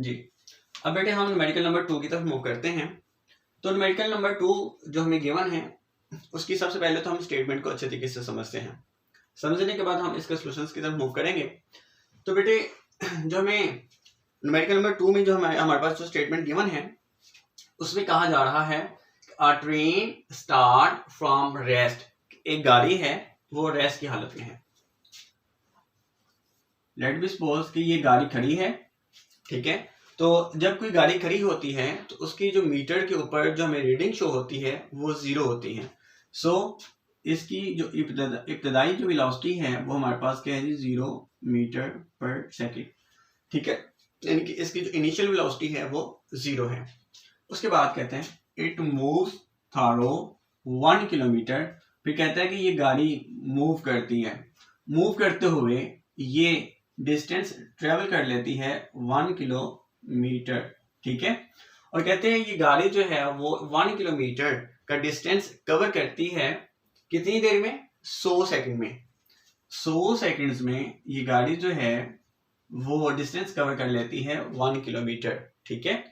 जी। अब बेटे हम न्यूमेरिकल नंबर 2 की तरफ मूव करते हैं। तो न्यूमेरिकल नंबर 2 जो हमें गिवन है उसकी सबसे पहले तो हम स्टेटमेंट को अच्छे तरीके से समझते हैं। समझने के बाद हम इसके सॉल्यूशंस की तरफ मूव करेंगे। तो बेटे जो हमें न्यूमेरिकल नंबर 2 में जो हमारे पास जो स्टेटमेंट गिवन है उसमें कहा जा रहा है अ ट्रेन स्टार्ट फ्रॉम रेस्ट। एक गाड़ी है वो रेस्ट की हालत में है। लेट बी सपोज कि ये गाड़ी खड़ी है, ठीक है। तो जब कोई गाड़ी खड़ी होती है तो उसकी जो मीटर के ऊपर जो हमें रीडिंग शो होती है वो 0 होती है। सो इसकी जो इब्तदाई जो वेलोसिटी है वो हमारे पास क्या है जी, 0 मीटर पर सेकेंड, ठीक है। यानी कि इसकी जो इनिशियल वेलोसिटी है वो 0 है। उसके बाद कहते हैं इट मूव्स थ्रू 1 किलोमीटर। फिर कहता है कि ये गाड़ी मूव करती है, मूव करते हुए ये डिस्टेंस ट्रेवल कर लेती है 1 किलोमीटर, ठीक है। और कहते हैं ये गाड़ी जो है वो 1 किलोमीटर का डिस्टेंस कवर करती है कितनी देर में, 100 सेकंड में। 100 सेकंड्स में ये गाड़ी जो है वो डिस्टेंस कवर कर लेती है 1 किलोमीटर, ठीक है।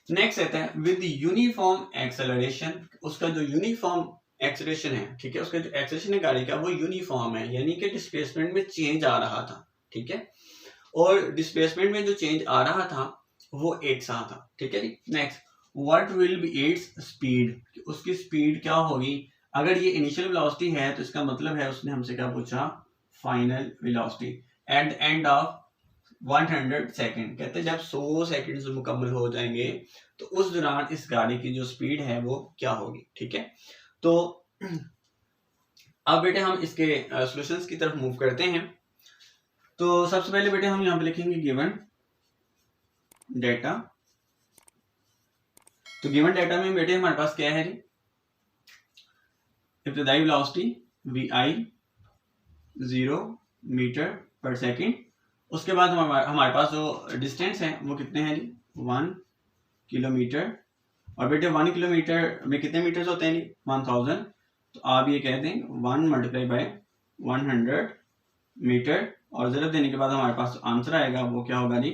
नेक्स्ट आता है विद यूनिफॉर्म एक्सेलरेशन। उसका जो यूनिफॉर्म एक्सेलरेशन है, ठीक है, उसका जो एक्सेलरेशन है गाड़ी का वो यूनिफॉर्म है, यानी कि डिस्प्लेसमेंट में चेंज आ रहा था, ठीक है। और डिस्प्लेसमेंट में जो चेंज आ रहा था वो एक साथ था, ठीक है जी। Next what will be its speed. उसकी स्पीड क्या होगी। अगर ये इनिशियल वेलोसिटी है तो इसका मतलब है उसने हमसे क्या पूछा, final velocity at the end of 100 second. कहते हैं जब 100 सेकंड मुकम्मल हो जाएंगे तो उस दौरान इस गाड़ी की जो स्पीड है वो क्या होगी, ठीक है। तो अब बेटे हम इसके सॉल्यूशंस की तरफ मूव करते हैं। तो सबसे पहले बेटे हम यहाँ पे लिखेंगे गिवन डेटा। तो गिवन डेटा में बेटे हमारे पास क्या है, इब्तदाई वेलोसिटी vi 0 मीटर पर सेकेंड। उसके बाद हमारे पास जो डिस्टेंस है वो कितने हैं जी, 1 किलोमीटर। और बेटे 1 किलोमीटर में कितने मीटर्स होते हैं जी, 1000। तो आप ये कह दें 1 मल्टीप्लाई बाय 100 मीटर, और ज़रब देने के बाद हमारे पास आंसर आएगा वो क्या होगा जी,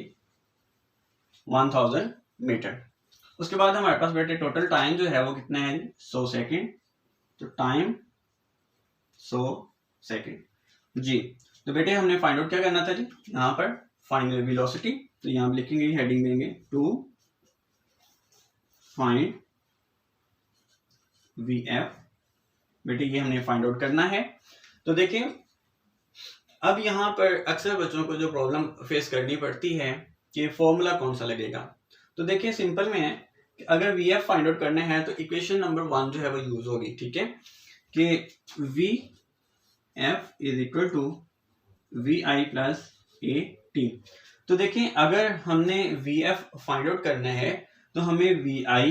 1000 मीटर। उसके बाद हमारे पास बेटे टोटल टाइम जो है वो कितना है जी, 100 सेकेंड। तो टाइम 100 सेकेंड जी। तो बेटे हमने फाइंड आउट क्या करना था जी, यहाँ पर फाइनल वेलोसिटी। तो यहाँ लिखेंगे, हेडिंग देंगे टू फाइंड VF। बेटे ये हमने फाइंड आउट करना है। तो देखिए अब यहाँ पर अक्सर बच्चों को जो प्रॉब्लम फेस करनी पड़ती है कि फॉर्मूला कौन सा लगेगा। तो देखिए सिंपल में है कि अगर VF फाइंड आउट करना है तो इक्वेशन नंबर 1 जो है वो यूज होगी, ठीक है, कि VF is equal to VI plus AT। तो देखिए अगर हमने VF फाइंड आउट करना है तो हमें VI,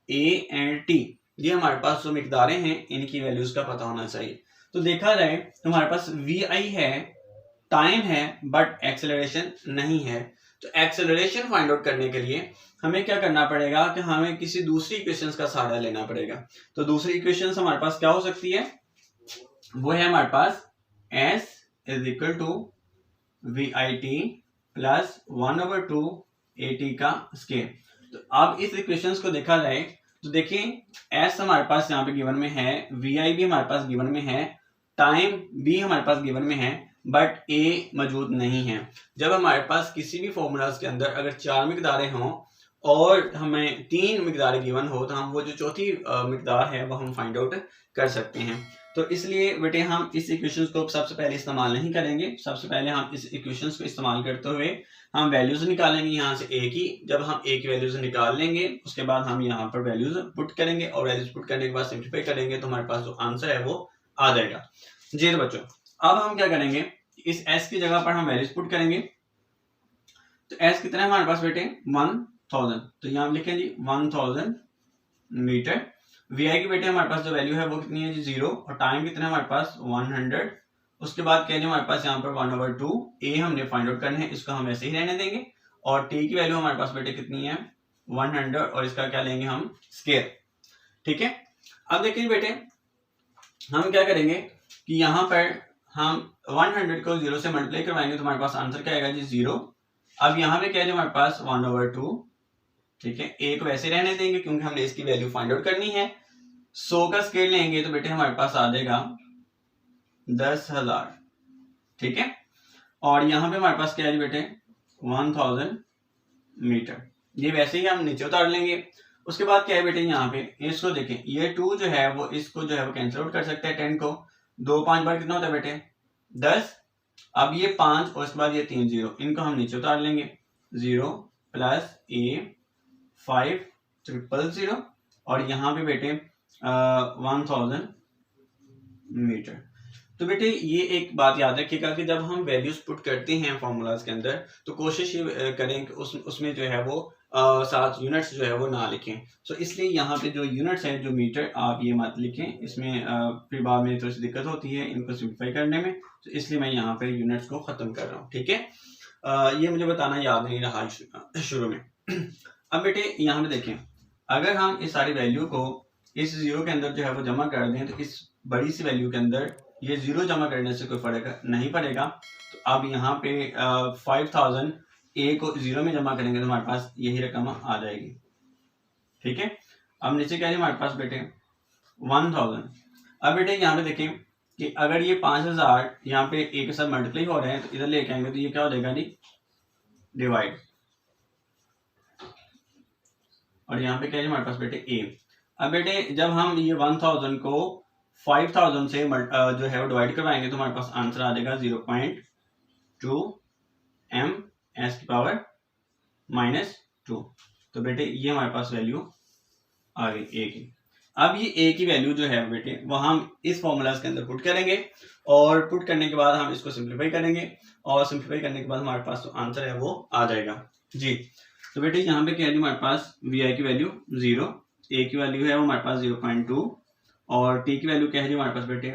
A एंड T ये हमारे पास जो मिकदारें हैं इनकी वैल्यूज का पता होना चाहिए। तो देखा जाए तो हमारे पास VI है, टाइम है, बट एक्सेलरेशन नहीं है। तो एक्सेलरेशन फाइंड आउट करने के लिए हमें क्या करना पड़ेगा कि हमें किसी दूसरी इक्वेशन का सहारा लेना पड़ेगा। तो दूसरी इक्वेशन हमारे पास क्या हो सकती है, वो है हमारे पास S is equal to VIT plus 1/2 AT का स्केयर। तो अब इस इक्वेशंस को देखा जाए तो देखिए S हमारे पास यहाँ पे गिवन में है, VI भी हमारे पास गिवन में है, टाइम भी हमारे पास गिवन में है, बट A मौजूद नहीं है। जब हमारे पास किसी भी फॉर्मूलाज के अंदर अगर 4 मिकदारें हों और हमें 3 मिकदारें गिवन हो तो हम वो जो चौथी मिकदार है वो हम फाइंड आउट कर सकते हैं। तो इसलिए बेटे हम इस इक्वेशंस को सबसे पहले इस्तेमाल नहीं करेंगे। सबसे पहले हम इस इक्वेशंस को इस्तेमाल करते हुए हम वैल्यूज निकालेंगे यहाँ से A की। जब हम A की वैल्यूज निकाल लेंगे उसके बाद हम यहाँ पर वैल्यूज पुट करेंगे और वैल्यूज पुट करने के बाद सिंप्लीफाई करेंगे तो हमारे पास जो आंसर है वो आ जाएगा। जी तो बच्चों अब हम क्या करेंगे, इस S की जगह पर हम वैल्यूज पुट करेंगे। तो S कितना है हमारे पास बेटे 1000। तो यहाँ लिखें जी 1000 मीटर। VI की बेटे हमारे पास जो वैल्यू है वो कितनी है जी 0, और टाइम कितना है हमारे पास 100। उसके बाद क्या है हमारे पास यहाँ पर 1/2 A हमने फाइंड आउट करना है, इसको हम ऐसे ही रहने देंगे। और T की वैल्यू हमारे पास बेटे कितनी है 100, और इसका क्या लेंगे हम स्केयर, ठीक है। अब देखिए बेटे हम क्या करेंगे कि यहाँ पर हम 100 को 0 से मल्टीप्लाई करवाएंगे तो हमारे पास आंसर क्या आएगा जी 0। अब यहाँ पे क्या है हमारे पास 1/2, ठीक है। ए को वैसे रहने देंगे क्योंकि हमने इसकी वैल्यू फाइंड आउट करनी है। 100 का स्केल लेंगे तो बेटे हमारे पास आ जाएगा 10,000, ठीक है। और यहाँ पे हमारे पास क्या है बेटे 1000 मीटर। ये वैसे ही हम नीचे उतार लेंगे। उसके बाद क्या है बेटे यहाँ पे इसको देखें, ये 2 जो है वो इसको जो है वो कैंसिल आउट कर सकते हैं। 10 को 2 5 बार कितना होता है बेटे 10। अब ये 5 और उसके बाद ये 3 0, इनको हम नीचे उतार लेंगे। 0 प्लस ए 5,000 और यहाँ पे बेटे 1000 मीटर। तो बेटे ये एक बात याद रखिएगा कि जब हम वैल्यूज पुट करते हैं फॉर्मूलाज के अंदर तो कोशिश ये करें कि उसमें जो है वो साथ यूनिट्स जो है वो ना लिखें। तो इसलिए यहाँ पे जो यूनिट्स हैं जो मीटर आप ये मत लिखें, इसमें फिर बाद में थोड़ी सी दिक्कत होती है इनको सिंप्लीफाई करने में। तो इसलिए मैं यहाँ पे यूनिट्स को ख़त्म कर रहा हूँ, ठीक है। ये मुझे बताना याद नहीं रहा शुरू में। अब बेटे यहाँ पे देखें, अगर हम इस सारी वैल्यू को इस 0 के अंदर जो है वो जमा कर दें तो इस बड़ी सी वैल्यू के अंदर ये 0 जमा करने से कोई फर्क नहीं पड़ेगा। तो अब यहाँ पे 5000 ए को 0 में जमा करेंगे तो हमारे पास यही रकम आ जाएगी, ठीक है। अब नीचे क्या है हमारे पास बेटे 1000। अब बेटे यहाँ पे देखें कि अगर ये 5000 यहाँ पे ए के साथ मल्टीप्लाई हो रहे हैं तो इधर लेके आएंगे तो ये क्या हो जाएगा जी डिवाइड, और यहाँ पे क्या है हमारे पास बेटे ए। अब बेटे जब हम ये 1000 को 5000 से जो है वो डिवाइड करवाएंगे तो हमारे पास आंसर आ जाएगा 0.2 m⁻²। तो बेटे ये हमारे पास वैल्यू आ गई ए की। अब ये ए की वैल्यू जो है बेटे वो हम इस फॉर्मूलाज के अंदर पुट करेंगे और पुट करने के बाद हम इसको सिंप्लीफाई करेंगे और सिंप्लीफाई करने के बाद हमारे पास जो आंसर है वो आ जाएगा जी। तो बेटे यहाँ पे क्या है हमारे पास वी आई की वैल्यू 0, ए की वैल्यू है वो हमारे पास 0.2 और टी की वैल्यू क्या है हमारे पास बेटे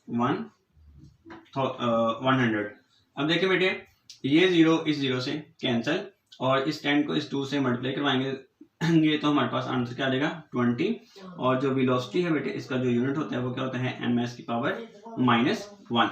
100। अब देखिए बेटे ये 0 इस 0 से कैंसिल और इस 10 को इस 2 से मल्टीप्लाई करवाएंगे तो हमारे पास आंसर क्या आ जाएगा 20। और जो वेलोसिटी है बेटे इसका जो यूनिट होता है वो क्या होता है ms⁻⁻1।